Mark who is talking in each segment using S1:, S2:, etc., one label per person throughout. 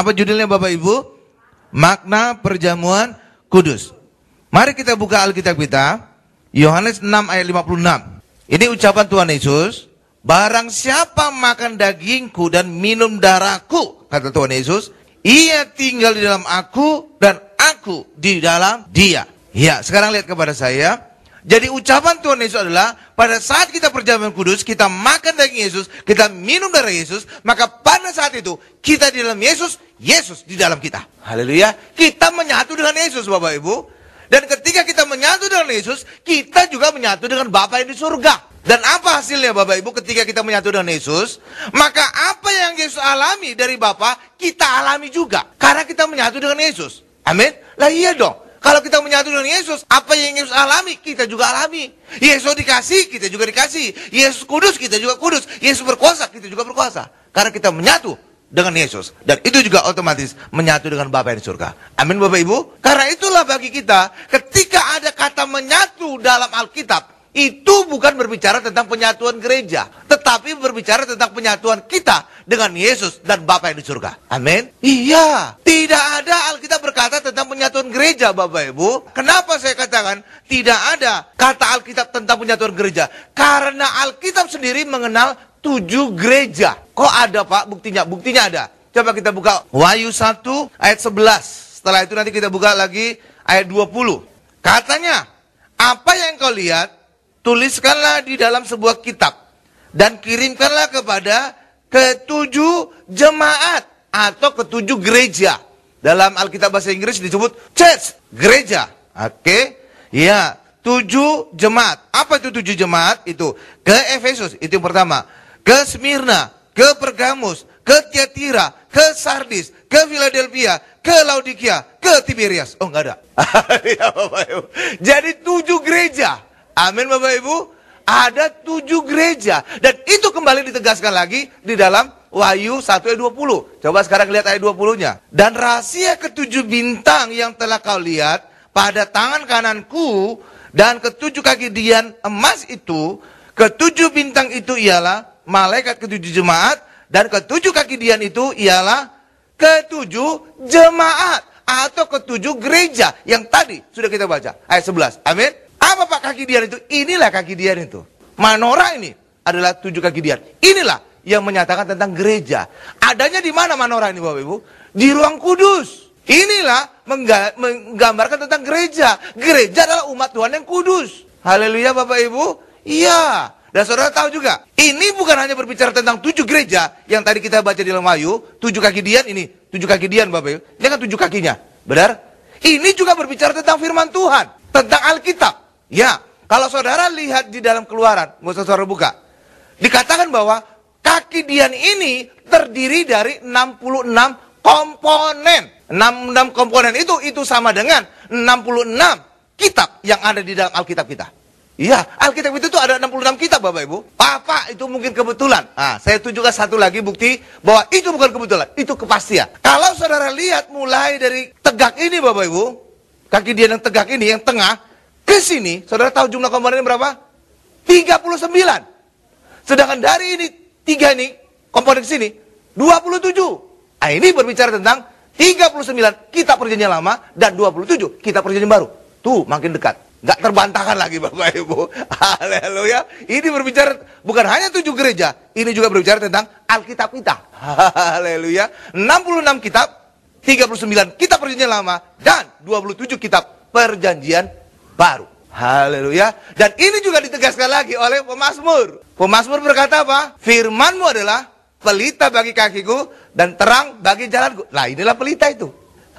S1: Apa judulnya Bapak Ibu? Makna perjamuan kudus. Mari kita buka Alkitab kita, Yohanes 6 ayat 56. Ini ucapan Tuhan Yesus, barang siapa makan dagingku dan minum darahku, kata Tuhan Yesus, ia tinggal di dalam aku dan aku di dalam dia. Ya, sekarang lihat kepada saya. Jadi ucapan Tuhan Yesus adalah pada saat kita perjamuan kudus, kita makan daging Yesus, kita minum darah Yesus, maka pada saat itu kita di dalam Yesus, Yesus di dalam kita. Haleluya. Kita menyatu dengan Yesus, Bapak Ibu. Dan ketika kita menyatu dengan Yesus, kita juga menyatu dengan Bapa yang di surga. Dan apa hasilnya Bapak Ibu ketika kita menyatu dengan Yesus? Maka apa yang Yesus alami dari Bapa, kita alami juga. Karena kita menyatu dengan Yesus. Amin. Lah iya dong. Kalau kita menyatu dengan Yesus, apa yang Yesus alami, kita juga alami. Yesus dikasih, kita juga dikasih. Yesus kudus, kita juga kudus. Yesus berkuasa, kita juga berkuasa. Karena kita menyatu dengan Yesus. Dan itu juga otomatis menyatu dengan Bapa yang di surga. Amin Bapak Ibu. Karena itulah bagi kita, ketika ada kata menyatu dalam Alkitab, itu bukan berbicara tentang penyatuan gereja, tetapi berbicara tentang penyatuan kita dengan Yesus dan Bapa yang di surga. Amin. Iya, tidak ada Alkitab berkata tentang penyatuan gereja, Bapak Ibu. Kenapa saya katakan tidak ada kata Alkitab tentang penyatuan gereja? Karena Alkitab sendiri mengenal 7 gereja. Kok ada Pak buktinya? Buktinya ada. Coba kita buka Wahyu 1 ayat 11. Setelah itu nanti kita buka lagi ayat 20. Katanya, apa yang kau lihat, tuliskanlah di dalam sebuah kitab dan kirimkanlah kepada ke-7 jemaat atau ke-7 gereja. Dalam Alkitab bahasa Inggris disebut church, gereja. Oke? Ya, 7 jemaat. Apa itu 7 jemaat? Itu ke Efesus, itu yang pertama. Ke Smyrna, ke Pergamus, ke Tiatira, ke Sardis, ke Philadelphia, ke Laodikia, ke Tiberias. Oh, enggak ada. Ya, Bapak Ibu. Jadi 7 gereja. Amin Bapak Ibu. Ada 7 gereja. Dan itu kembali ditegaskan lagi di dalam Wahyu 1 ayat 20. Coba sekarang lihat ayat 20-nya. Dan rahasia ke-7 bintang yang telah kau lihat pada tangan kananku dan ke-7 kaki dian emas itu, ke-7 bintang itu ialah malaikat ke-7 jemaat, dan ke-7 kaki dian itu ialah ke-7 jemaat atau ke-7 gereja yang tadi sudah kita baca ayat 11. Amin. Apa Pak kaki dian itu? Inilah kaki dian itu. Menorah ini adalah 7 kaki dian. Inilah yang menyatakan tentang gereja. Adanya di mana menorah ini Bapak Ibu? Di ruang kudus. Inilah menggambarkan tentang gereja. Gereja adalah umat Tuhan yang kudus. Haleluya Bapak Ibu. Iya. Dan saudara tahu juga, ini bukan hanya berbicara tentang 7 gereja yang tadi kita baca di dalam Wahyu, 7 kaki dian ini, 7 kaki dian Bapak Ibu. Ini kan 7 kakinya. Benar? Ini juga berbicara tentang firman Tuhan, tentang Alkitab. Ya, kalau saudara lihat di dalam Keluaran, nggak usah saudara buka, dikatakan bahwa kaki dian ini terdiri dari 66 komponen. 66 komponen itu sama dengan 66 kitab yang ada di dalam Alkitab kita. Iya, Alkitab itu tuh ada 66 kitab Bapak Ibu. Pak, itu mungkin kebetulan. Nah, saya tunjukkan satu lagi bukti bahwa itu bukan kebetulan, itu kepastian. Kalau saudara lihat mulai dari tegak ini Bapak Ibu, kaki dian yang tegak ini, yang tengah, ke sini, saudara tahu jumlah komponennya berapa? 39. Sedangkan dari ini, 3 ini, komponen sini, 27. Nah, ini berbicara tentang 39 kitab perjanjian lama dan 27 kitab perjanjian baru. Tuh, makin dekat. Nggak terbantahkan lagi Bapak Ibu. Haleluya. Ini berbicara bukan hanya 7 gereja. Ini juga berbicara tentang Alkitab kita. Haleluya. 66 kitab, 39 kitab perjanjian lama, dan 27 kitab perjanjian baru. Haleluya. Dan ini juga ditegaskan lagi oleh pemazmur. Pemazmur berkata apa? Firman-Mu adalah pelita bagi kakiku dan terang bagi jalanku. Nah, inilah pelita itu.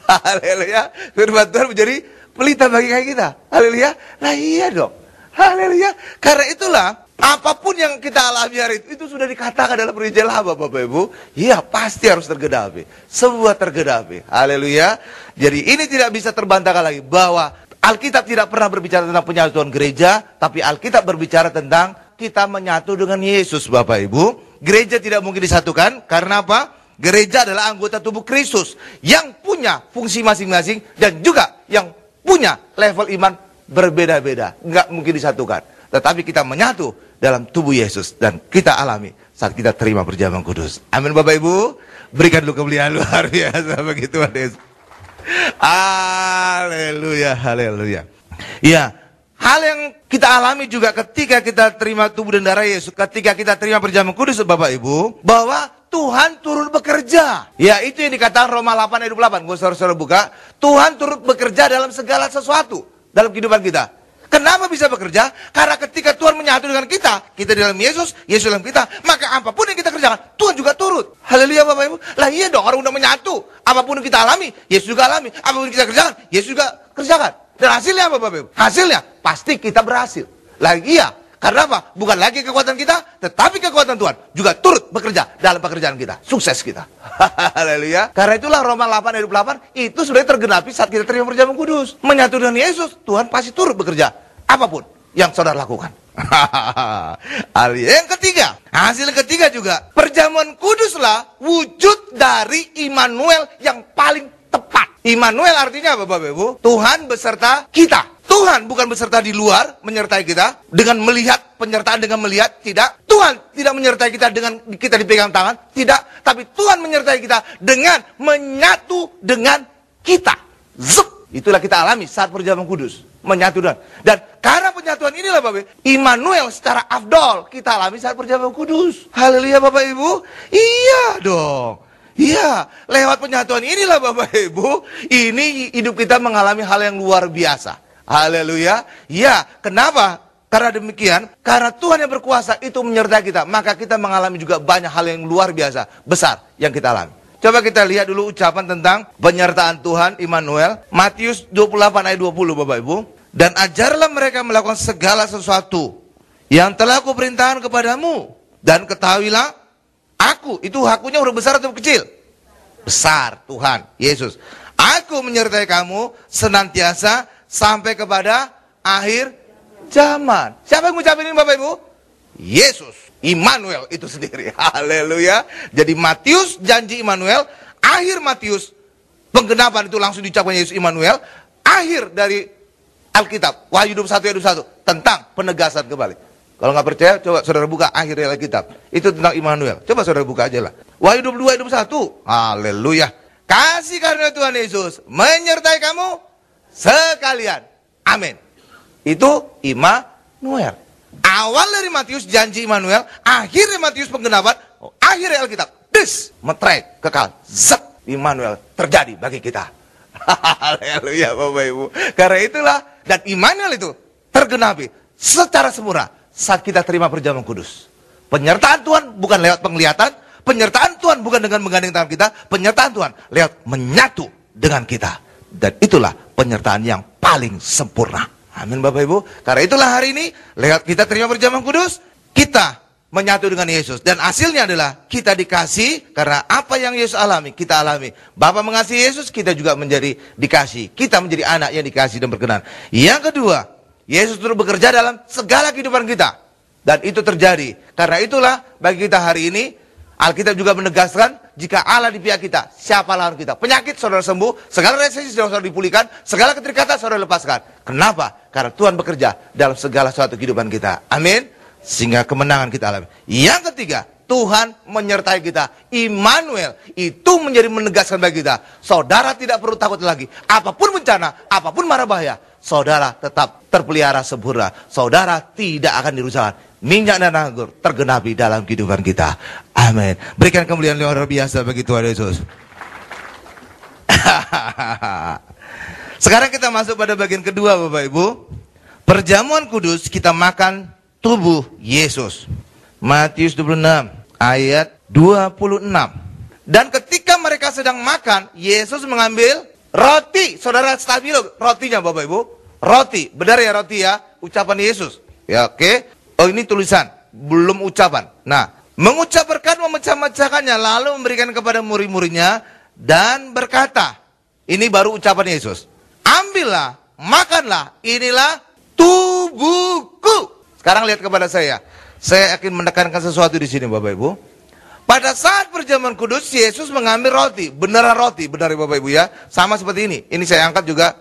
S1: Haleluya. Firman Tuhan menjadi pelita bagi kaki kita. Haleluya. Nah iya dong. Haleluya. Karena itulah, apapun yang kita alami hari itu sudah dikatakan dalam perjanjian lama Bapak Ibu. Iya, pasti harus tergenapi. Semua tergenapi. Haleluya. Jadi ini tidak bisa terbantahkan lagi bahwa Alkitab tidak pernah berbicara tentang penyatuan gereja, tapi Alkitab berbicara tentang kita menyatu dengan Yesus Bapak Ibu. Gereja tidak mungkin disatukan, karena apa? Gereja adalah anggota tubuh Kristus yang punya fungsi masing-masing dan juga yang punya level iman berbeda-beda. Nggak mungkin disatukan. Tetapi kita menyatu dalam tubuh Yesus dan kita alami saat kita terima perjamuan kudus. Amin Bapak Ibu. Berikan dulu kemuliaan luar biasa bagi Tuhan Yesus. Haleluya, haleluya. Ya, hal yang kita alami juga ketika kita terima tubuh dan darah Yesus, ketika kita terima perjamuan kudus Bapak Ibu, bahwa Tuhan turut bekerja. Ya, itu yang dikatakan Roma 8 ayat 28. Gue saudara-saudara buka. Tuhan turut bekerja dalam segala sesuatu dalam kehidupan kita. Kenapa bisa bekerja? Karena ketika Tuhan menyatu dengan kita di dalam Yesus, Yesus dalam kita, maka apapun yang kita kerjakan, Tuhan juga turut. Haleluya Bapak Ibu. Lah iya dong, orang udah menyatu. Apapun yang kita alami, Yesus juga alami. Apapun yang kita kerjakan, Yesus juga kerjakan. Dan hasilnya apa Bapak Ibu? Hasilnya pasti kita berhasil. Lah iya, karena apa? Bukan lagi kekuatan kita, tetapi kekuatan Tuhan juga turut bekerja dalam pekerjaan kita. Sukses kita. Haleluya. Karena itulah Roma 8 ayat 28 itu sudah tergenapi saat kita terima perjamuan kudus. Menyatu dengan Yesus, Tuhan pasti turut bekerja. Apapun yang saudara lakukan. Yang ketiga, hasil yang ketiga juga, perjamuan kuduslah wujud dari Immanuel yang paling tepat. Immanuel artinya apa Bapak Ibu? Tuhan beserta kita. Tuhan bukan beserta di luar menyertai kita dengan melihat, penyertaan dengan melihat, tidak. Tuhan tidak menyertai kita dengan kita dipegang tangan, tidak. Tapi Tuhan menyertai kita dengan menyatu dengan kita. Zup. Itulah kita alami saat perjamuan kudus. Menyatu dan karena penyatuan inilah Bapak Ibu, Immanuel secara afdol kita alami saat perjamuan kudus. Haleluya Bapak Ibu. Iya dong. Iya, lewat penyatuan inilah Bapak Ibu, ini hidup kita mengalami hal yang luar biasa. Haleluya. Ya, kenapa? Karena demikian, karena Tuhan yang berkuasa itu menyertai kita, maka kita mengalami juga banyak hal yang luar biasa, besar yang kita alami. Coba kita lihat dulu ucapan tentang penyertaan Tuhan, Immanuel. Matius 28 ayat 20 Bapak Ibu. Dan ajarlah mereka melakukan segala sesuatu yang telah kuperintahkan kepadamu. Dan ketahuilah, aku, itu hakunya huruf besar atau kecil? Besar, Tuhan, Yesus. Aku menyertai kamu senantiasa sampai kepada akhir zaman. Siapa yang ngucapin ini Bapak Ibu? Yesus. Immanuel itu sendiri. Haleluya. Jadi Matius janji Immanuel, akhir Matius penggenapan itu langsung diucapkan Yesus Immanuel, akhir dari Alkitab Wahyu 21 ayat 21 tentang penegasan kembali. Kalau nggak percaya coba saudara buka akhir dari Alkitab. Itu tentang Immanuel. Coba saudara buka aja lah. Wahyu 22 ayat 21. Haleluya. Kasih karunia Tuhan Yesus menyertai kamu sekalian. Amin. Itu Immanuel. Awal dari Matius janji Immanuel, akhir dari Matius penggenapan, akhir dari Alkitab, metrek, kekal, zat, Immanuel terjadi bagi kita. Haleluya Bapak Ibu. Karena itulah, dan Immanuel itu tergenapi secara sempurna saat kita terima perjamuan kudus. Penyertaan Tuhan bukan lewat penglihatan, penyertaan Tuhan bukan dengan menggandeng tangan kita, penyertaan Tuhan lewat menyatu dengan kita. Dan itulah penyertaan yang paling sempurna. Amin Bapak Ibu. Karena itulah hari ini lewat kita terima perjamuan kudus, kita menyatu dengan Yesus. Dan hasilnya adalah kita dikasih karena apa yang Yesus alami, kita alami. Bapa mengasihi Yesus, kita juga menjadi dikasih. Kita menjadi anak yang dikasih dan berkenan. Yang kedua, Yesus terus bekerja dalam segala kehidupan kita. Dan itu terjadi. Karena itulah bagi kita hari ini, Alkitab juga menegaskan, jika Allah di pihak kita, siapa lawan kita? Penyakit saudara sembuh, segala resesi saudara dipulihkan, segala keterikatan saudara lepaskan. Kenapa? Karena Tuhan bekerja dalam segala suatu kehidupan kita. Amin. Sehingga kemenangan kita alami. Yang ketiga, Tuhan menyertai kita. Immanuel itu menjadi menegaskan bagi kita. Saudara tidak perlu takut lagi. Apapun bencana, apapun mara bahaya, saudara tetap terpelihara sempurna. Saudara tidak akan dirusakkan. Minyak dan anggur tergenapi dalam kehidupan kita. Amin. Berikan kemuliaan luar biasa bagi Tuhan Yesus. Sekarang kita masuk pada bagian kedua Bapak Ibu. Perjamuan kudus kita makan tubuh Yesus. Matius 26 ayat 26. Dan ketika mereka sedang makan, Yesus mengambil roti. Saudara stabilo rotinya Bapak Ibu. Roti, benar ya roti ya, ucapan Yesus. Ya oke. Oh ini tulisan, belum ucapan. Nah, mengucap berkat memecah-mecahkannya, lalu memberikan kepada murid-muridnya dan berkata, ini baru ucapan Yesus. Ambillah, makanlah, inilah tubuhku. Sekarang lihat kepada saya. Saya akan menekankan sesuatu di sini Bapak Ibu. Pada saat perjamuan kudus, Yesus mengambil roti, beneran roti, benar ya Bapak Ibu ya. Sama seperti ini. Ini saya angkat juga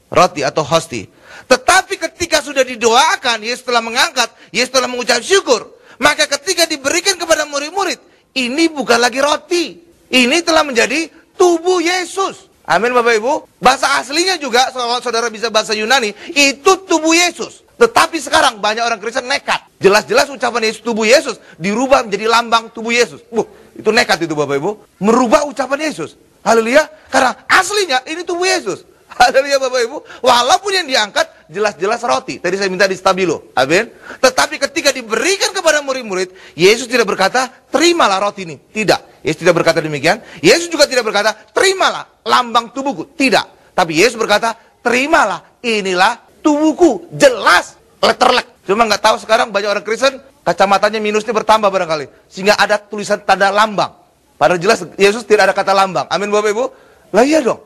S1: roti atau hosti. Tetapi ketika sudah didoakan, Yesus telah mengangkat, Yesus telah mengucap syukur. Maka ketika diberikan kepada murid-murid, ini bukan lagi roti. Ini telah menjadi tubuh Yesus. Amin Bapak Ibu. Bahasa aslinya juga, kalau saudara bisa bahasa Yunani, itu tubuh Yesus. Tetapi sekarang banyak orang Kristen nekat. Jelas-jelas ucapan Yesus, tubuh Yesus, dirubah menjadi lambang tubuh Yesus. Itu nekat itu Bapak Ibu. Merubah ucapan Yesus. Haleluya. Karena aslinya ini tubuh Yesus. Haleluya Bapak Ibu. Walaupun yang diangkat jelas-jelas roti. Tadi saya minta di stabilo. Amin. Tetapi ketika diberikan kepada murid-murid, Yesus tidak berkata, terimalah roti ini. Tidak. Yesus tidak berkata demikian. Yesus juga tidak berkata, terimalah lambang tubuhku. Tidak. Tapi Yesus berkata, terimalah, inilah tubuhku. Jelas. Letterlek. Cuma nggak tahu sekarang banyak orang Kristen, kacamatanya minusnya bertambah barangkali. Sehingga ada tulisan tanda lambang. Padahal jelas Yesus tidak ada kata lambang. Amin Bapak Ibu. Lah iya dong.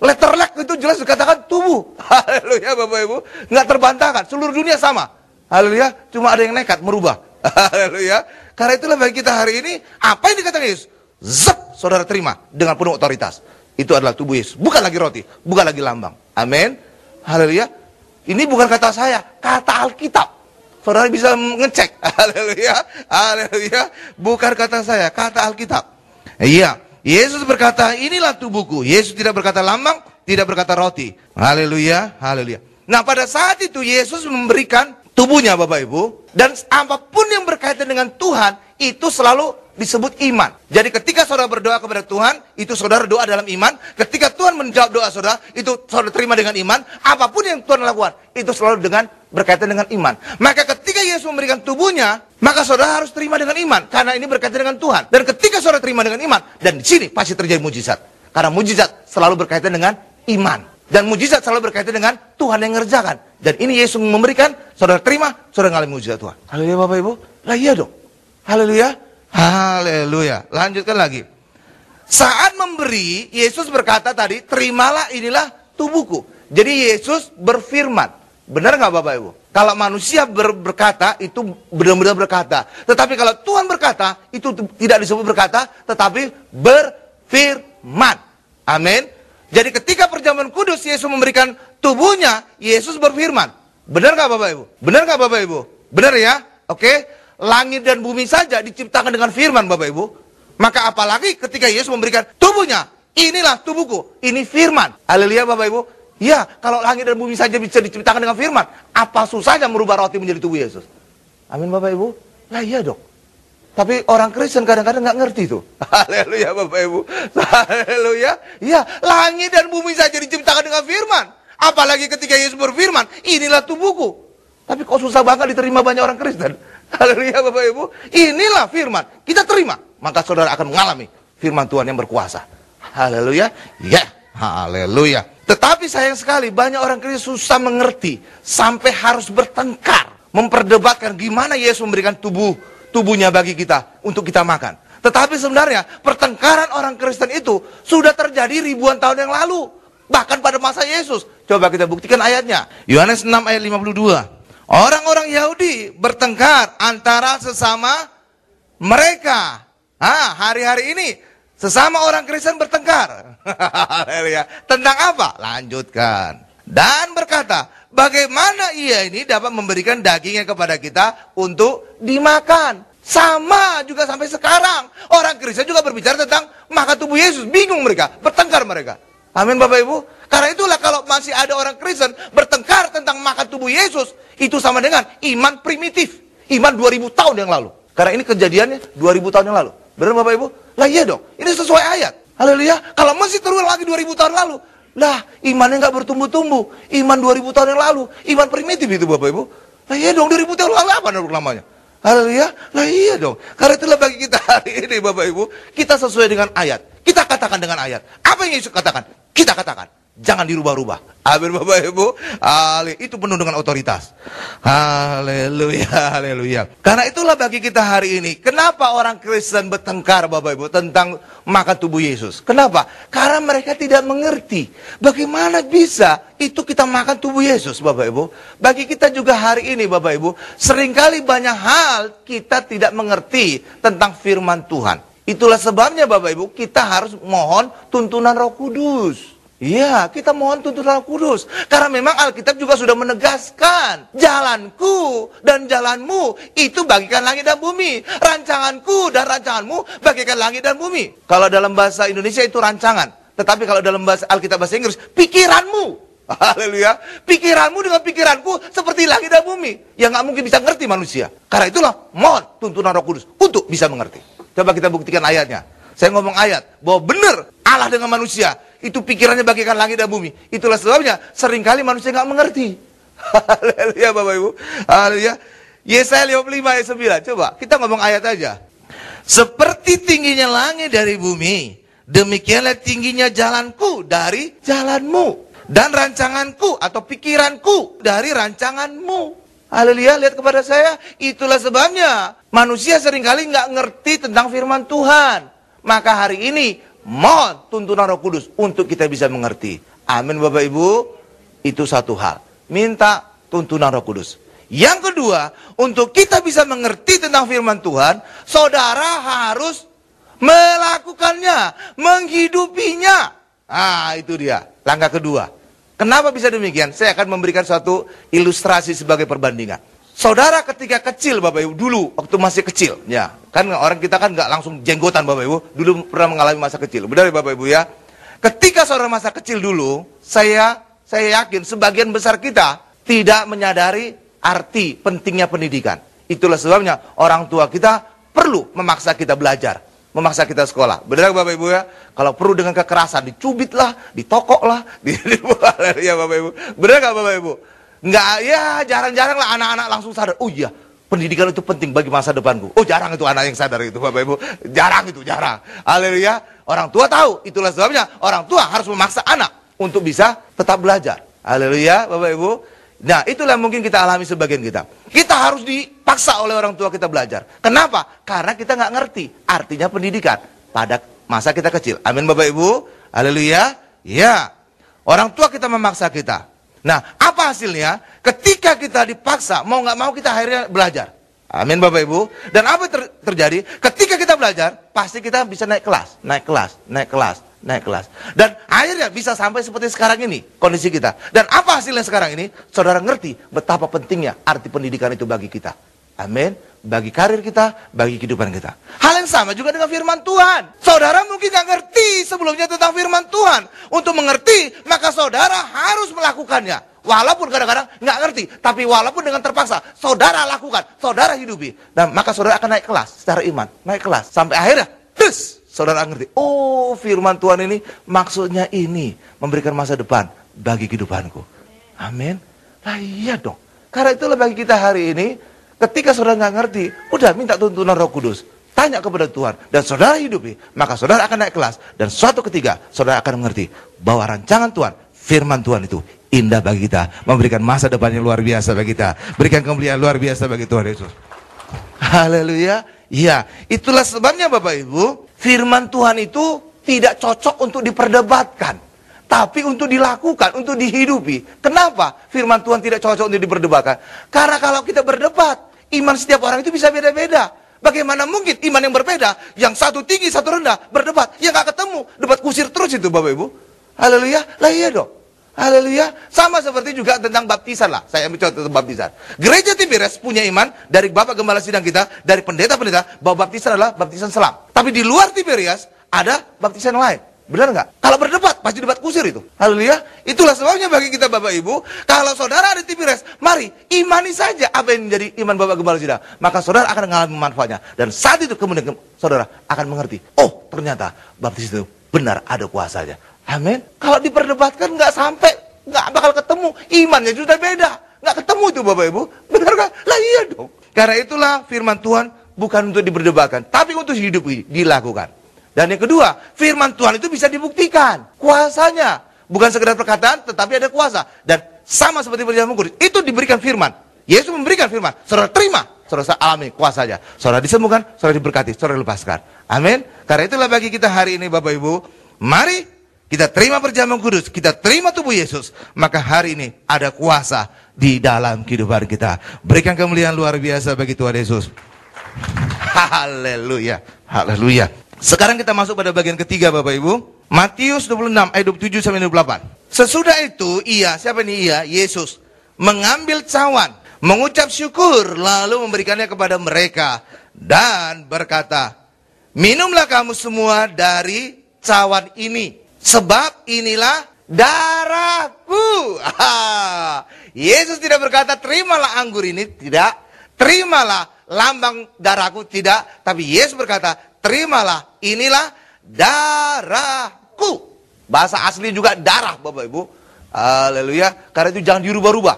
S1: Letterlek itu jelas dikatakan tubuh. Haleluya Bapak Ibu. Nggak terbantahkan. Seluruh dunia sama. Haleluya. Cuma ada yang nekat merubah. Haleluya. Karena itulah bagi kita hari ini, apa yang dikatakan Yesus, zep, saudara terima dengan penuh otoritas. Itu adalah tubuh Yesus. Bukan lagi roti. Bukan lagi lambang. Amin. Haleluya. Ini bukan kata saya. Kata Alkitab. Saudara bisa ngecek. Haleluya. Haleluya. Bukan kata saya. Kata Alkitab. Iya. Yesus berkata, inilah tubuhku. Yesus tidak berkata lambang, tidak berkata roti. Haleluya, haleluya. Nah pada saat itu Yesus memberikan tubuhnya Bapak Ibu. Dan apapun yang berkaitan dengan Tuhan, itu selalu disebut iman. Jadi ketika saudara berdoa kepada Tuhan, itu saudara doa dalam iman. Ketika Tuhan menjawab doa saudara, itu saudara terima dengan iman. Apapun yang Tuhan lakukan, itu selalu dengan berkaitan dengan iman. Maka ketika Yesus memberikan tubuhnya, maka saudara harus terima dengan iman. Karena ini berkaitan dengan Tuhan. Dan ketika saudara terima dengan iman, dan di sini pasti terjadi mujizat. Karena mujizat selalu berkaitan dengan iman. Dan mujizat selalu berkaitan dengan Tuhan yang mengerjakan. Dan ini Yesus memberikan, saudara terima, saudara mengalami mujizat Tuhan. Haleluya Bapak Ibu. Lah iya dong. Haleluya. Haleluya. Lanjutkan lagi. Saat memberi, Yesus berkata tadi, terimalah inilah tubuhku. Jadi Yesus berfirman. Benar nggak Bapak Ibu? Kalau manusia berkata, itu benar-benar berkata. Tetapi kalau Tuhan berkata, itu tidak disebut berkata, tetapi berfirman. Amin. Jadi ketika perjamuan kudus, Yesus memberikan tubuhnya, Yesus berfirman. Benar nggak Bapak Ibu? Benar nggak Bapak Ibu? Benar ya? Oke. Langit dan bumi saja diciptakan dengan firman Bapak Ibu. Maka apalagi ketika Yesus memberikan tubuhnya. Inilah tubuhku. Ini firman. Haleluya Bapak Ibu. Ya, kalau langit dan bumi saja bisa diciptakan dengan firman, apa susahnya merubah roti menjadi tubuh Yesus? Amin Bapak Ibu. Lah iya dong. Tapi orang Kristen kadang-kadang nggak ngerti itu. Haleluya Bapak Ibu. Haleluya. Ya, langit dan bumi saja diciptakan dengan firman. Apalagi ketika Yesus berfirman, inilah tubuhku. Tapi kok susah banget diterima banyak orang Kristen. Haleluya Bapak Ibu. Inilah firman. Kita terima. Maka saudara akan mengalami firman Tuhan yang berkuasa. Haleluya. Ya. Haleluya. Tetapi sayang sekali banyak orang Kristen susah mengerti. Sampai harus bertengkar. Memperdebatkan gimana Yesus memberikan tubuhnya bagi kita. Untuk kita makan. Tetapi sebenarnya pertengkaran orang Kristen itu sudah terjadi ribuan tahun yang lalu. Bahkan pada masa Yesus. Coba kita buktikan ayatnya. Yohanes 6 ayat 52. Orang-orang Yahudi bertengkar antara sesama mereka. Hari-hari ini sesama orang Kristen bertengkar. Tentang apa? Lanjutkan. Dan berkata, bagaimana ia ini dapat memberikan dagingnya kepada kita untuk dimakan. Sama juga sampai sekarang. Orang Kristen juga berbicara tentang makan tubuh Yesus. Bingung mereka, bertengkar mereka. Amin Bapak Ibu. Karena itulah kalau masih ada orang Kristen bertengkar tentang makan tubuh Yesus, itu sama dengan iman primitif. Iman 2000 tahun yang lalu. Karena ini kejadiannya 2000 tahun yang lalu. Benar Bapak Ibu? Lah iya dong. Ini sesuai ayat. Haleluya. Kalau masih terulang lagi 2000 tahun lalu, lah imannya nggak bertumbuh-tumbuh. Iman 2000 tahun yang lalu. Iman primitif itu Bapak Ibu. Lah iya dong, 2000 tahun lalu apa namanya? Haleluya. Lah iya dong. Karena itulah bagi kita hari ini Bapak Ibu, kita sesuai dengan ayat. Kita katakan dengan ayat. Apa yang Yesus katakan? Kita katakan. Jangan dirubah-rubah. Amin Bapak Ibu. Itu penuh dengan otoritas. Haleluya, haleluya. Karena itulah bagi kita hari ini. Kenapa orang Kristen bertengkar Bapak Ibu tentang makan tubuh Yesus? Kenapa? Karena mereka tidak mengerti. Bagaimana bisa itu kita makan tubuh Yesus Bapak Ibu? Bagi kita juga hari ini Bapak Ibu, seringkali banyak hal kita tidak mengerti tentang firman Tuhan. Itulah sebabnya Bapak Ibu, kita harus mohon tuntunan Roh Kudus. Iya, kita mohon tuntunan Roh Kudus. Karena memang Alkitab juga sudah menegaskan, jalanku dan jalanmu itu bagikan langit dan bumi. Rancanganku dan rancanganmu bagikan langit dan bumi. Kalau dalam bahasa Indonesia itu rancangan. Tetapi kalau dalam bahasa Alkitab bahasa Inggris, pikiranmu. Haleluya. Pikiranmu dengan pikiranku seperti langit dan bumi. Yang nggak mungkin bisa ngerti manusia. Karena itulah mohon tuntunan Roh Kudus untuk bisa mengerti. Coba kita buktikan ayatnya. Saya ngomong ayat bahwa benar Allah dengan manusia itu pikirannya bagaikan langit dan bumi. Itulah sebabnya seringkali manusia nggak mengerti. Haleluya Bapak Ibu. Haleluya. Yesaya 55 ayat 9. Coba kita ngomong ayat aja. Seperti tingginya langit dari bumi, demikianlah tingginya jalanku dari jalanmu, dan rancanganku atau pikiranku dari rancanganmu. Haleluya, lihat kepada saya. Itulah sebabnya manusia seringkali nggak ngerti tentang firman Tuhan. Maka hari ini mohon tuntunan Roh Kudus untuk kita bisa mengerti. Amin Bapak Ibu. Itu satu hal. Minta tuntunan Roh Kudus. Yang kedua, untuk kita bisa mengerti tentang firman Tuhan, saudara harus melakukannya, menghidupinya. Itu dia. Langkah kedua. Kenapa bisa demikian? Saya akan memberikan suatu ilustrasi sebagai perbandingan. Saudara ketika kecil Bapak Ibu, dulu waktu masih kecil, ya kan orang kita kan nggak langsung jenggotan Bapak Ibu, dulu pernah mengalami masa kecil. Benar ya Bapak Ibu ya? Ketika saudara masa kecil dulu, saya yakin sebagian besar kita tidak menyadari arti pentingnya pendidikan. Itulah sebabnya orang tua kita perlu memaksa kita belajar, memaksa kita sekolah. Benar Bapak Ibu ya? Kalau perlu dengan kekerasan, dicubit lah, ditokok lah, ya Bapak Ibu. Benar nggak Bapak Ibu? Nggak, ya jarang-jarang lah anak-anak langsung sadar. Oh iya, pendidikan itu penting bagi masa depanku. Oh jarang itu anak yang sadar itu Bapak Ibu. Jarang itu, jarang. Haleluya. Orang tua tahu. Itulah sebabnya orang tua harus memaksa anak untuk bisa tetap belajar. Haleluya Bapak Ibu. Nah itulah mungkin kita alami sebagian kita. Kita harus dipaksa oleh orang tua kita belajar. Kenapa? Karena kita nggak ngerti artinya pendidikan pada masa kita kecil. Amin Bapak Ibu. Haleluya. Ya. Orang tua kita memaksa kita. Nah, apa hasilnya? Ketika kita dipaksa, mau nggak mau kita akhirnya belajar. Amin Bapak Ibu. Dan apa terjadi? Ketika kita belajar, pasti kita bisa naik kelas, naik kelas, naik kelas, naik kelas. Dan akhirnya bisa sampai seperti sekarang ini, kondisi kita. Dan apa hasilnya sekarang ini? Saudara ngerti betapa pentingnya arti pendidikan itu bagi kita. Amin. Bagi karir kita, bagi kehidupan kita. Hal yang sama juga dengan firman Tuhan. Saudara mungkin nggak ngerti sebelumnya tentang firman Tuhan. Untuk mengerti, maka saudara harus melakukannya. Walaupun kadang-kadang nggak ngerti, tapi walaupun dengan terpaksa, saudara lakukan, saudara hidupi. Dan maka saudara akan naik kelas secara iman, naik kelas. Sampai akhirnya, saudara ngerti. Oh, firman Tuhan ini maksudnya ini, memberikan masa depan bagi kehidupanku. Amin. Nah iya dong. Karena itulah bagi kita hari ini, ketika saudara nggak ngerti, udah minta tuntunan Roh Kudus. Tanya kepada Tuhan. Dan saudara hidupi. Maka saudara akan naik kelas. Dan suatu ketika, saudara akan mengerti bahwa rancangan Tuhan, firman Tuhan itu indah bagi kita. Memberikan masa depan yang luar biasa bagi kita. Berikan kemuliaan luar biasa bagi Tuhan Yesus. Haleluya. Ya, itulah sebabnya Bapak Ibu, firman Tuhan itu tidak cocok untuk diperdebatkan. Tapi untuk dilakukan, untuk dihidupi. Kenapa firman Tuhan tidak cocok untuk diperdebatkan? Karena kalau kita berdebat, iman setiap orang itu bisa beda-beda. Bagaimana mungkin iman yang berbeda, yang satu tinggi, satu rendah, berdebat, yang gak ketemu, debat kusir terus itu Bapak Ibu. Haleluya, lah iya dong. Haleluya, sama seperti juga tentang baptisan lah. Saya ambil contoh tentang baptisan. Gereja Tiberias punya iman dari Bapak Gembala Sidang kita, dari pendeta-pendeta, bahwa baptisan adalah baptisan selam. Tapi di luar Tiberias ada baptisan lain. Benar nggak? Kalau berdebat, pasti debat kusir itu. Haleluya. Itulah sebabnya bagi kita Bapak Ibu, kalau saudara ada Tiberias, mari imani saja apa yang menjadi iman Bapak Gembala Sidang. Maka saudara akan mengalami manfaatnya. Dan saat itu kemudian saudara akan mengerti, oh ternyata baptisan itu benar ada kuasanya. Amin. Kalau diperdebatkan nggak sampai, nggak bakal ketemu. Imannya sudah beda. Nggak ketemu itu Bapak Ibu. Benar nggak? Lah iya dong. Karena itulah firman Tuhan bukan untuk diperdebatkan, tapi untuk hidup dilakukan. Dan yang kedua, firman Tuhan itu bisa dibuktikan. Kuasanya. Bukan sekedar perkataan, tetapi ada kuasa. Dan sama seperti perjanjian kudus, itu diberikan firman. Yesus memberikan firman. Saudara terima, saudara alami kuasanya. Saudara disembuhkan, saudara diberkati, saudara lepaskan. Amin. Karena itulah bagi kita hari ini Bapak Ibu, mari kita terima perjamuan kudus, kita terima tubuh Yesus. Maka hari ini ada kuasa di dalam kehidupan kita. Berikan kemuliaan luar biasa bagi Tuhan Yesus. Haleluya. Haleluya. Sekarang kita masuk pada bagian ketiga Bapak Ibu. Matius 26 ayat 27 sampai 28. Sesudah itu siapa ini Yesus mengambil cawan, mengucap syukur, lalu memberikannya kepada mereka dan berkata, minumlah kamu semua dari cawan ini, sebab inilah darahku. Yesus tidak berkata terimalah anggur ini, tidak. Terimalah lambang darahku, tidak. Tapi Yesus berkata, terimalah, inilah darahku. Bahasa asli juga darah, Bapak Ibu. Haleluya. Karena itu jangan dirubah-rubah.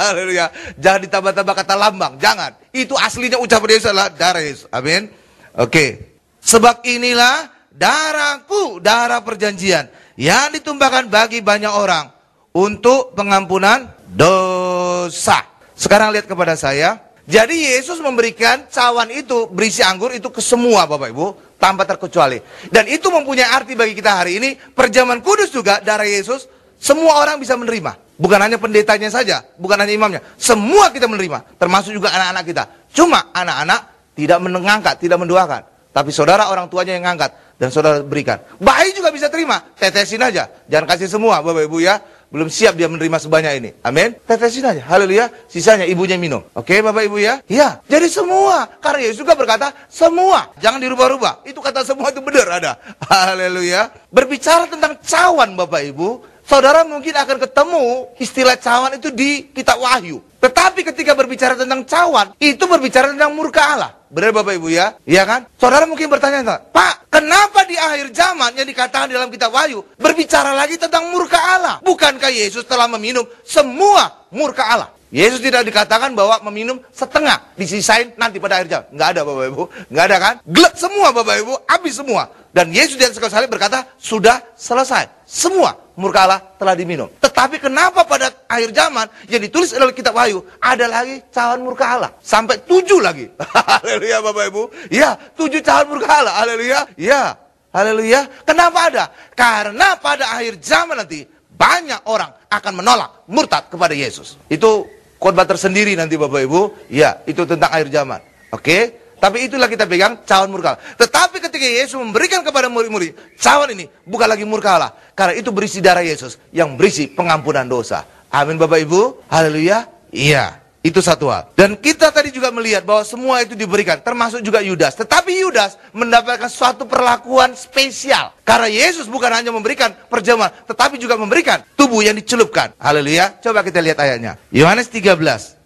S1: Haleluya. Jangan ditambah-tambah kata lambang, jangan. Itu aslinya ucapan Yesus adalah darah Yesus. Amin. Oke. Sebab inilah darahku, darah perjanjian, yang ditumpahkan bagi banyak orang untuk pengampunan dosa. Sekarang lihat kepada saya. Jadi Yesus memberikan cawan itu berisi anggur itu ke semua Bapak Ibu, tanpa terkecuali. Dan itu mempunyai arti bagi kita hari ini. Perjamuan kudus juga, darah Yesus, semua orang bisa menerima. Bukan hanya pendetanya saja, bukan hanya imamnya. Semua kita menerima, termasuk juga anak-anak kita. Cuma anak-anak tidak mengangkat, tidak mendoakan. Tapi saudara orang tuanya yang ngangkat dan saudara berikan. Bayi juga bisa terima, tetesin aja. Jangan kasih semua Bapak Ibu ya. Belum siap dia menerima sebanyak ini. Amin. Tetesin aja. Haleluya. Sisanya ibunya minum. Oke Bapak Ibu ya. Ya. Jadi semua. Karena Yesus juga berkata semua. Jangan dirubah-rubah. Itu kata semua itu benar ada. Haleluya. Berbicara tentang cawan Bapak Ibu. Saudara mungkin akan ketemu istilah cawan itu di kitab Wahyu. Tetapi ketika berbicara tentang cawan, itu berbicara tentang murka Allah. Benar Bapak Ibu ya? Iya kan? Saudara mungkin bertanya, Pak, kenapa di akhir zaman yang dikatakan dalam kitab Wahyu berbicara lagi tentang murka Allah? Bukankah Yesus telah meminum semua murka Allah? Yesus tidak dikatakan bahwa meminum setengah, disisain nanti pada akhir zaman. Nggak ada Bapak Ibu. Nggak ada kan? Gelap semua Bapak Ibu, habis semua. Dan Yesus di atas kayu salib berkata, sudah selesai. Semua murka Allah telah diminum. Tetapi kenapa pada akhir zaman yang ditulis dalam kitab Wahyu ada lagi cawan murka Allah? Sampai 7 lagi. Haleluya Bapak Ibu. Ya, 7 cawan murka Allah. Haleluya. Ya, haleluya. Kenapa ada? Karena pada akhir zaman nanti banyak orang akan menolak, murtad kepada Yesus. Itu khotbah tersendiri nanti Bapak Ibu. Ya, itu tentang akhir zaman. Oke? Tapi itulah kita pegang cawan murka Allah. Tetapi ketika Yesus memberikan kepada murid-murid cawan ini bukan lagi murka Allah, karena itu berisi darah Yesus yang berisi pengampunan dosa. Amin Bapak Ibu. Haleluya. Iya, itu satu hal. Dan kita tadi juga melihat bahwa semua itu diberikan, termasuk juga Yudas. Tetapi Yudas mendapatkan suatu perlakuan spesial. Karena Yesus bukan hanya memberikan perjamuan, tetapi juga memberikan tubuh yang dicelupkan. Haleluya. Coba kita lihat ayatnya. Yohanes 13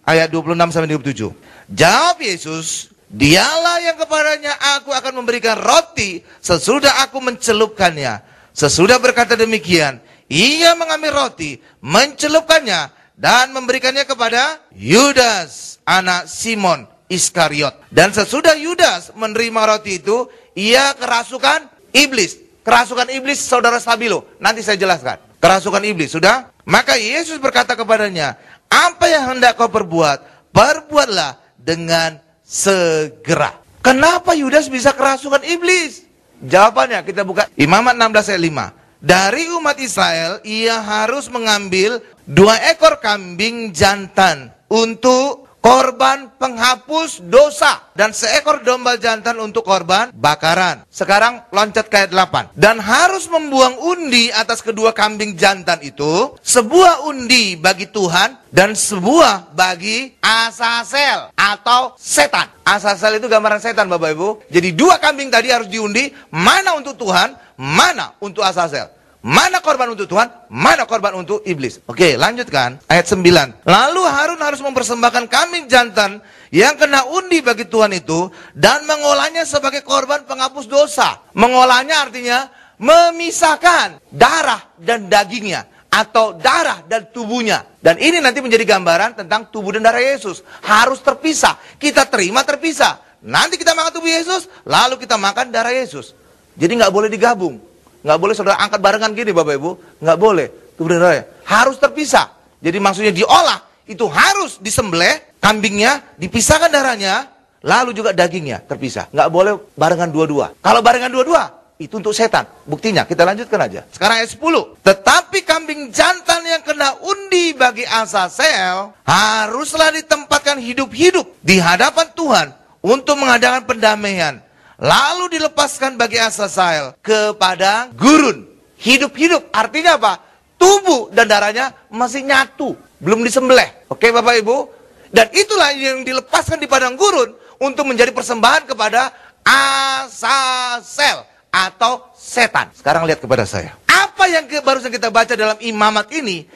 S1: ayat 26 sampai 27. Jawab Yesus, dialah yang kepadanya aku akan memberikan roti sesudah aku mencelupkannya. Sesudah berkata demikian, ia mengambil roti, mencelupkannya, dan memberikannya kepada Yudas, anak Simon Iskariot. Dan sesudah Yudas menerima roti itu, ia kerasukan iblis. Kerasukan iblis saudara Stabilo, nanti saya jelaskan. Kerasukan iblis, sudah? Maka Yesus berkata kepadanya, apa yang hendak kau perbuat, perbuatlah dengan segera. Kenapa Yudas bisa kerasukan iblis? Jawabannya kita buka Imamat 16 ayat 5. Dari umat Israel ia harus mengambil 2 ekor kambing jantan untuk korban penghapus dosa dan 1 ekor domba jantan untuk korban bakaran. Sekarang loncat ke ayat 8. Dan harus membuang undi atas kedua kambing jantan itu, sebuah undi bagi Tuhan dan sebuah bagi Azazel atau setan. Azazel itu gambaran setan Bapak Ibu. Jadi 2 kambing tadi harus diundi, mana untuk Tuhan, mana untuk Azazel. Mana korban untuk Tuhan, mana korban untuk iblis. Oke, lanjutkan. Ayat 9. Lalu Harun harus mempersembahkan kambing jantan yang kena undi bagi Tuhan itu dan mengolahnya sebagai korban penghapus dosa. Mengolahnya artinya memisahkan darah dan dagingnya, atau darah dan tubuhnya. Dan ini nanti menjadi gambaran tentang tubuh dan darah Yesus. Harus terpisah. Kita terima terpisah. Nanti kita makan tubuh Yesus, lalu kita makan darah Yesus. Jadi nggak boleh digabung. Nggak boleh saudara angkat barengan gini Bapak Ibu. Nggak boleh. Tubuh dan darahnya harus terpisah. Jadi maksudnya diolah. Itu harus disembelih kambingnya, dipisahkan darahnya, lalu juga dagingnya terpisah. Nggak boleh barengan dua-dua. Kalau barengan dua-dua, itu untuk setan. Buktinya, kita lanjutkan aja. Sekarang ayat 10. Tetapi kambing jantan yang kena undi bagi Azazel haruslah ditempatkan hidup-hidup di hadapan Tuhan untuk mengadakan pendamaian. Lalu dilepaskan bagi Azazel ke padang gurun. hidup-hidup. Artinya apa? Tubuh dan darahnya masih nyatu, belum disembelih. Oke Bapak Ibu? Dan itulah yang dilepaskan di padang gurun untuk menjadi persembahan kepada Azazel atau setan. Sekarang lihat kepada saya. Apa yang barusan kita baca dalam imamat ini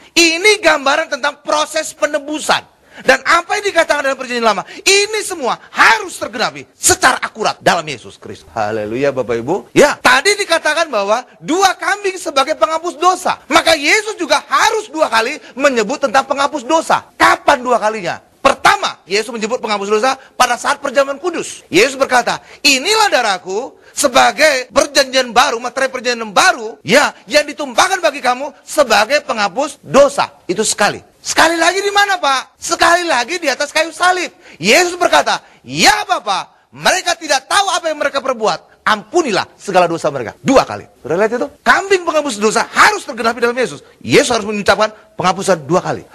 S1: gambaran tentang proses penebusan. Dan apa yang dikatakan dalam perjanjian lama, ini semua harus tergenapi secara akurat dalam Yesus Kristus. Haleluya Bapak Ibu. Ya, tadi dikatakan bahwa 2 kambing sebagai penghapus dosa. Maka Yesus juga harus 2 kali menyebut tentang penghapus dosa. Kapan 2 kalinya? Pertama, Yesus menyebut penghapus dosa pada saat perjamuan kudus. Yesus berkata, inilah darahku sebagai perjanjian baru, materai perjanjian baru, ya, yang ditumpahkan bagi kamu sebagai penghapus dosa. Itu sekali. Sekali lagi di mana Pak? Sekali lagi di atas kayu salib. Yesus berkata, ya Bapa, mereka tidak tahu apa yang mereka perbuat. Ampunilah segala dosa mereka. 2 kali. Sudah lihat itu? Kambing penghapus dosa harus tergenapi dalam Yesus. Yesus harus mengucapkan penghapusan 2 kali.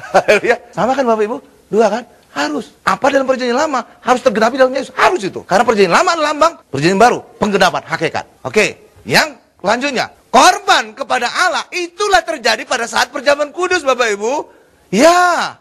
S1: Sama kan Bapak Ibu? 2 kan? Harus. Apa dalam perjanjian lama harus tergenapi dalam Yesus? Harus itu. Karena perjanjian lama adalah lambang, perjanjian baru penggenapan hakikat. Oke. Yang selanjutnya, korban kepada Allah itulah terjadi pada saat perjamuan kudus Bapak Ibu. Ya.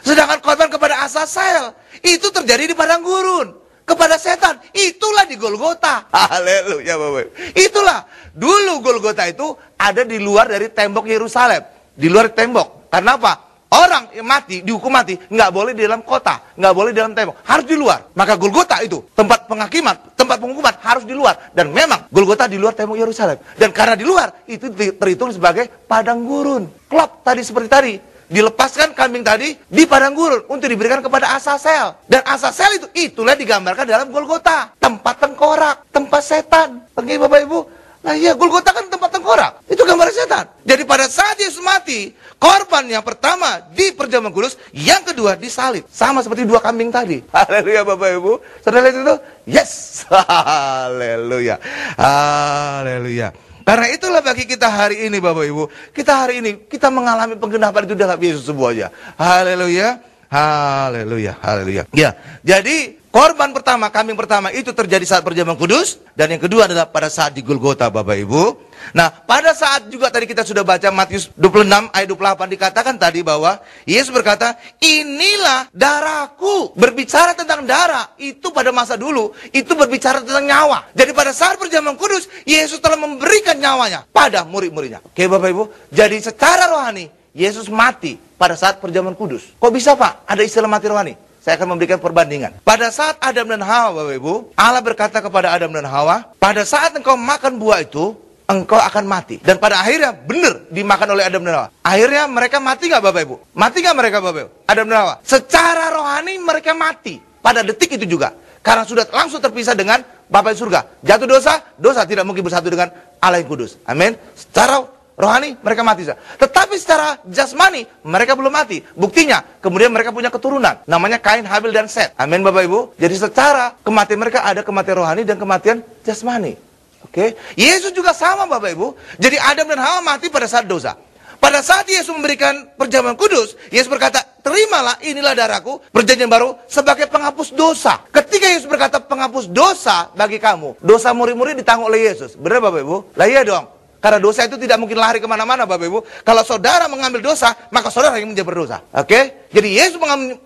S1: Sedangkan korban kepada Azazel itu terjadi di padang gurun. Kepada setan itulah di Golgota. Haleluya Bapak Ibu. Itulah. Dulu Golgota itu ada di luar dari tembok Yerusalem. Di luar tembok. Karena apa? Orang yang mati, dihukum mati, nggak boleh di dalam kota, nggak boleh di dalam tembok, harus di luar. Maka Golgota itu, tempat penghakiman, tempat penghukuman, harus di luar. Dan memang Golgota di luar tembok Yerusalem. Dan karena di luar, itu terhitung sebagai padang gurun. Klop tadi seperti tadi. Dilepaskan kambing tadi di padang gurun untuk diberikan kepada Azazel. Dan Azazel itulah digambarkan dalam Golgota. Tempat tengkorak, tempat setan. Oke Bapak Ibu? Nah iya, Golgota kan tempat tengkorak. Itu gambar setan. Jadi pada saat Yesus mati, korban yang pertama di perjamuan kudus, yang kedua disalib. Sama seperti 2 kambing tadi. Haleluya Bapak Ibu. Saudara lihat itu? Yes. Haleluya. Haleluya. Karena itulah bagi kita hari ini Bapak Ibu. Kita hari ini, kita mengalami penggenapan itu dalam Yesus semuanya. Haleluya. Haleluya. Haleluya. Ya, jadi korban pertama, kambing pertama itu terjadi saat perjamuan kudus. Dan yang kedua adalah pada saat di Golgota Bapak Ibu. Nah, pada saat juga tadi kita sudah baca Matius 26 ayat 28 dikatakan tadi bahwa Yesus berkata, inilah darahku. Berbicara tentang darah, itu pada masa dulu, itu berbicara tentang nyawa. Jadi pada saat perjamuan kudus, Yesus telah memberikan nyawanya pada murid-muridnya. Oke Bapak Ibu, jadi secara rohani, Yesus mati pada saat perjamuan kudus. Kok bisa Pak? Ada istilah mati rohani? Saya akan memberikan perbandingan. Pada saat Adam dan Hawa Bapak Ibu, Allah berkata kepada Adam dan Hawa, pada saat engkau makan buah itu, engkau akan mati. Dan pada akhirnya benar dimakan oleh Adam dan Hawa. Akhirnya mereka mati nggak Bapak Ibu? Mati nggak mereka Bapak Ibu? Adam dan Hawa. Secara rohani mereka mati. Pada detik itu juga. Karena sudah langsung terpisah dengan Bapa di surga. Jatuh dosa, dosa tidak mungkin bersatu dengan Allah yang kudus. Amin. Secara rohani mereka mati. Tetapi secara jasmani mereka belum mati. Buktinya kemudian mereka punya keturunan. Namanya Kain, Habil, dan Set. Amin Bapak Ibu. Jadi secara kematian mereka ada kematian rohani dan kematian jasmani. Oke, Yesus juga sama Bapak Ibu. Jadi Adam dan Hawa mati pada saat dosa. Pada saat Yesus memberikan perjamuan kudus, Yesus berkata, terimalah inilah darahku, perjanjian baru sebagai penghapus dosa. Ketika Yesus berkata penghapus dosa bagi kamu, dosa murid-murid ditanggung oleh Yesus. Benar Bapak Ibu? Lah iya dong. Karena dosa itu tidak mungkin lari kemana-mana Bapak Ibu. Kalau saudara mengambil dosa, maka saudara yang menjadi berdosa. Oke? Jadi Yesus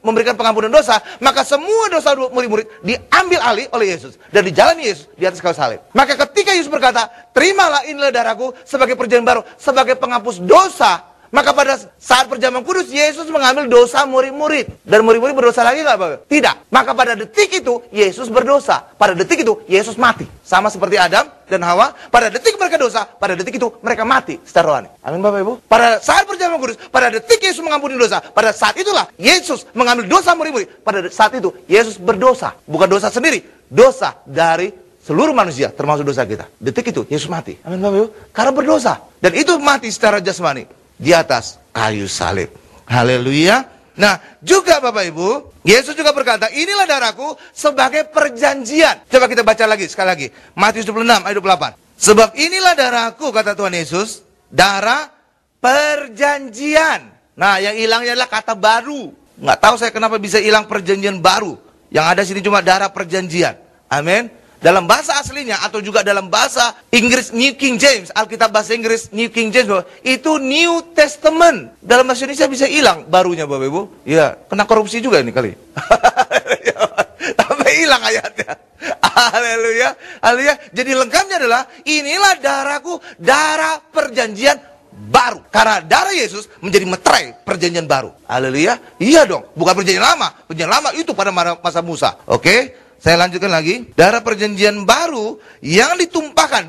S1: memberikan pengampunan dosa, maka semua dosa murid-murid diambil alih oleh Yesus. Dan dijalani Yesus di atas kayu salib. Maka ketika Yesus berkata, terimalah inilah darahku sebagai perjanjian baru, sebagai penghapus dosa. Maka pada saat perjamuan kudus, Yesus mengambil dosa murid-murid. Dan murid-murid berdosa lagi nggak Bapak? Tidak. Maka pada detik itu, Yesus berdosa. Pada detik itu, Yesus mati. Sama seperti Adam dan Hawa. Pada detik mereka dosa, pada detik itu mereka mati secara rohani. Amin Bapak Ibu. Pada saat perjamuan kudus, pada detik Yesus mengampuni dosa. Pada saat itulah, Yesus mengambil dosa murid-murid. Pada saat itu, Yesus berdosa. Bukan dosa sendiri. Dosa dari seluruh manusia, termasuk dosa kita. Detik itu, Yesus mati. Amin Bapak Ibu. Karena berdosa. Dan itu mati secara jasmani. Di atas kayu salib. Haleluya. Nah, juga Bapak Ibu, Yesus juga berkata, inilah darahku sebagai perjanjian. Coba kita baca lagi, sekali lagi. Matius 26 ayat 28. Sebab inilah darahku, kata Tuhan Yesus, darah perjanjian. Nah, yang hilangnya adalah kata baru. Nggak tahu saya kenapa bisa hilang perjanjian baru. Yang ada sini cuma darah perjanjian. Amin. Dalam bahasa aslinya atau juga dalam bahasa Inggris New King James, Alkitab bahasa Inggris New King James, itu New Testament. Dalam bahasa Indonesia bisa hilang barunya Bapak Ibu. Ya, kena korupsi juga ini kali. Sampai hilang ayatnya. Haleluya. Haleluya. Jadi lengkapnya adalah inilah darahku, darah perjanjian baru. Karena darah Yesus menjadi meterai perjanjian baru. Haleluya. Iya dong, bukan perjanjian lama. Perjanjian lama itu pada masa Musa. Oke? Saya lanjutkan lagi. Darah perjanjian baru yang ditumpahkan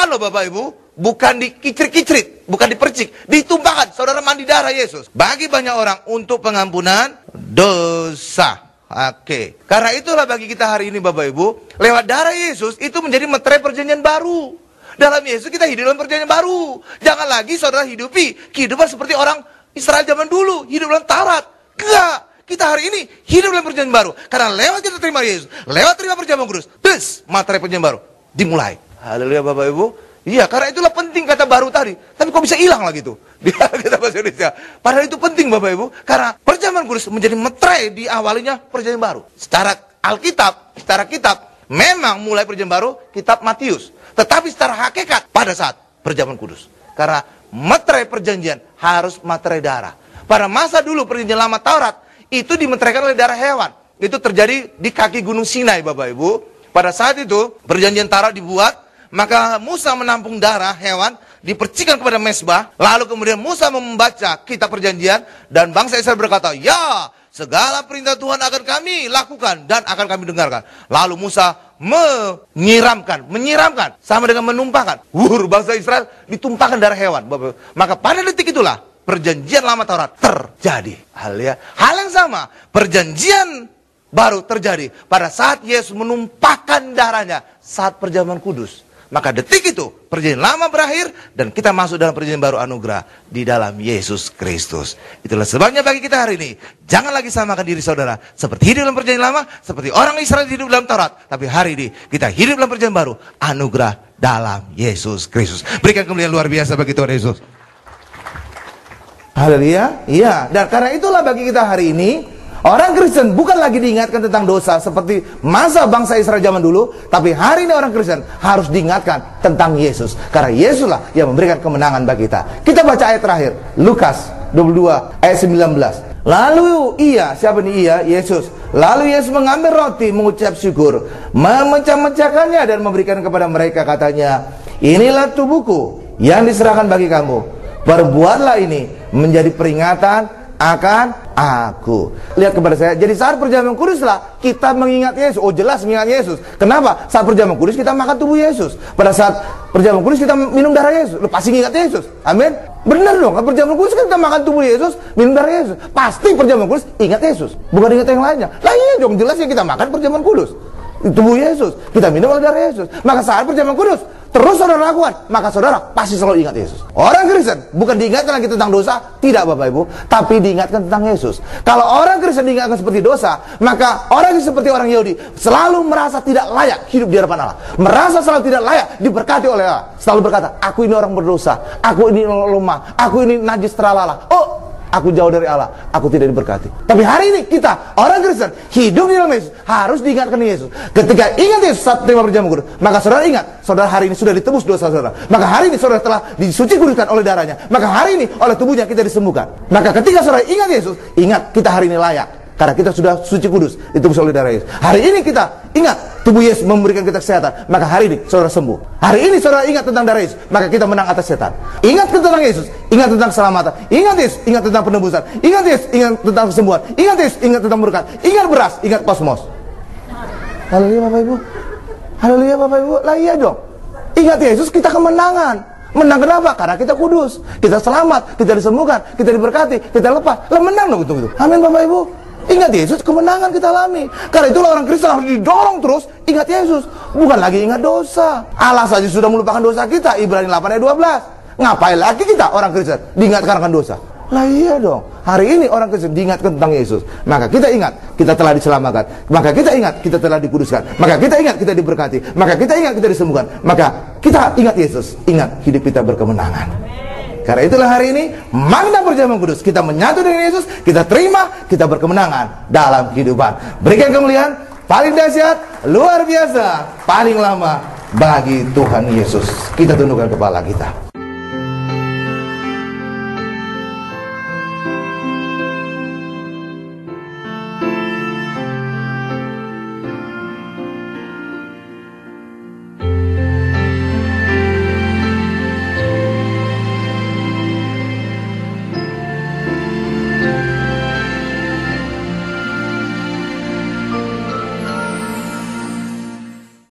S1: loh Bapak Ibu. Bukan dikicrit-kicrit, bukan dipercik, ditumpahkan. Saudara mandi darah Yesus bagi banyak orang untuk pengampunan dosa. Oke. Karena itulah bagi kita hari ini Bapak Ibu, lewat darah Yesus itu menjadi meterai perjanjian baru. Dalam Yesus kita hidup dalam perjanjian baru. Jangan lagi saudara hidupi kehidupan seperti orang Israel zaman dulu, hidup dalam Taurat. Enggak. Kita hari ini hidup dalam perjanjian baru. Karena lewat kita terima Yesus, lewat terima perjamuan kudus, terus materai perjanjian baru dimulai. Haleluya Bapak Ibu. Iya, karena itulah penting kata baru tadi. Tapi kok bisa hilang lagi tuh di kita bahasa Indonesia. Padahal itu penting Bapak Ibu. Karena perjamuan kudus menjadi materai di awalnya perjanjian baru. Secara Alkitab, secara kitab, memang mulai perjanjian baru kitab Matius. Tetapi secara hakikat pada saat perjamuan kudus. Karena materai perjanjian harus materai darah. Pada masa dulu perjanjian lama Taurat itu dimeteraikan oleh darah hewan. Itu terjadi di kaki gunung Sinai Bapak Ibu. Pada saat itu perjanjian Taurat dibuat, maka Musa menampung darah hewan, dipercikan kepada mezbah. Lalu kemudian Musa membaca kitab perjanjian, dan bangsa Israel berkata, ya, segala perintah Tuhan akan kami lakukan dan akan kami dengarkan. Lalu Musa menyiramkan sama dengan menumpahkan. Bangsa Israel ditumpahkan darah hewan Bapak Ibu. Maka pada detik itulah perjanjian lama Taurat terjadi. Haleluya. Hal yang sama, perjanjian baru terjadi pada saat Yesus menumpahkan darahnya saat perjamuan kudus. Maka detik itu perjanjian lama berakhir dan kita masuk dalam perjanjian baru anugerah di dalam Yesus Kristus. Itulah sebabnya bagi kita hari ini, jangan lagi samakan diri saudara seperti hidup dalam perjanjian lama, seperti orang Israel hidup dalam Taurat. Tapi hari ini kita hidup dalam perjanjian baru, anugerah dalam Yesus Kristus. Berikan kemuliaan luar biasa bagi Tuhan Yesus. Haleluya. Iya, dan karena itulah bagi kita hari ini, orang Kristen bukan lagi diingatkan tentang dosa seperti masa bangsa Israel zaman dulu, tapi hari ini orang Kristen harus diingatkan tentang Yesus. Karena Yesuslah yang memberikan kemenangan bagi kita. Kita baca ayat terakhir, Lukas 22 ayat 19. Lalu siapa nih Yesus. Lalu Yesus mengambil roti, mengucap syukur, memecah-mecahkannya dan memberikan kepada mereka, katanya, inilah tubuhku yang diserahkan bagi kamu. Perbuatlah ini menjadi peringatan akan aku. Lihat kepada saya. Jadi saat perjamuan kudus lah kita mengingat Yesus. Oh jelas mengingat Yesus. Kenapa? Saat perjamuan kudus kita makan tubuh Yesus. Pada saat perjamuan kudus kita minum darah Yesus. Lu pasti ingat Yesus. Amin. Benar dong. Perjamuan kudus kita makan tubuh Yesus, minum darah Yesus. Pasti perjamuan kudus ingat Yesus. Bukan ingat yang lainnya. Lah iya dong, jelas yang kita makan perjamuan kudus. Tubuh Yesus, kita minum darah Yesus. Maka saat perjamuan kudus terus saudara lakukan, maka saudara pasti selalu ingat Yesus. Orang Kristen bukan diingatkan lagi tentang dosa, tidak Bapak Ibu, tapi diingatkan tentang Yesus. Kalau orang Kristen diingatkan seperti dosa, maka orang seperti orang Yahudi selalu merasa tidak layak hidup di hadapan Allah, merasa selalu tidak layak diberkati oleh Allah. Selalu berkata, aku ini orang berdosa, aku ini lemah, aku ini najis terlalala. Oh, aku jauh dari Allah, aku tidak diberkati. Tapi hari ini kita, orang Kristen, hidup di dalam Yesus, harus diingatkan Yesus. Ketika ingat Yesus saat terima perjamuan kudus, maka saudara ingat, saudara hari ini sudah ditebus dosa saudara. Maka hari ini saudara telah disuci kuduskan oleh darahnya. Maka hari ini oleh tubuhnya kita disembuhkan. Maka ketika saudara ingat Yesus, ingat kita hari ini layak. Karena kita sudah suci kudus, ditebus oleh darah Yesus. Hari ini kita ingat tubuh Yesus memberikan kita kesehatan, maka hari ini saudara sembuh. Hari ini saudara ingat tentang darah Yesus, maka kita menang atas setan. Ingat tentang Yesus, ingat tentang keselamatan. Ingat Yesus, ingat tentang penebusan. Ingat Yesus, ingat tentang kesembuhan. Ingat Yesus, ingat tentang berkat. Ingat beras, ingat kosmos. Haleluya Bapak Ibu. Haleluya Bapak Ibu. Lah iya dong. Ingat Yesus, kita kemenangan. Menang kenapa? Karena kita kudus, kita selamat, kita disembuhkan, kita diberkati, kita lepas. Lah menang dong itu. Amin Bapak Ibu. Ingat Yesus, kemenangan kita alami. Karena itulah orang Kristen harus didorong terus ingat Yesus, bukan lagi ingat dosa. Allah saja sudah melupakan dosa kita. Ibrani 8 ayat 12. Ngapain lagi kita orang Kristen diingatkan akan dosa? Lah iya dong. Hari ini orang Kristen diingatkan tentang Yesus. Maka kita ingat kita telah diselamatkan. Maka kita ingat kita telah dikuduskan. Maka kita ingat kita diberkati. Maka kita ingat kita disembuhkan. Maka kita ingat Yesus. Ingat hidup kita berkemenangan. Karena itulah hari ini makna perjamuan kudus, kita menyatu dengan Yesus, kita terima, kita berkemenangan dalam kehidupan. Berikan kemuliaan paling dahsyat luar biasa, paling lama bagi Tuhan Yesus. Kita tundukkan kepala kita.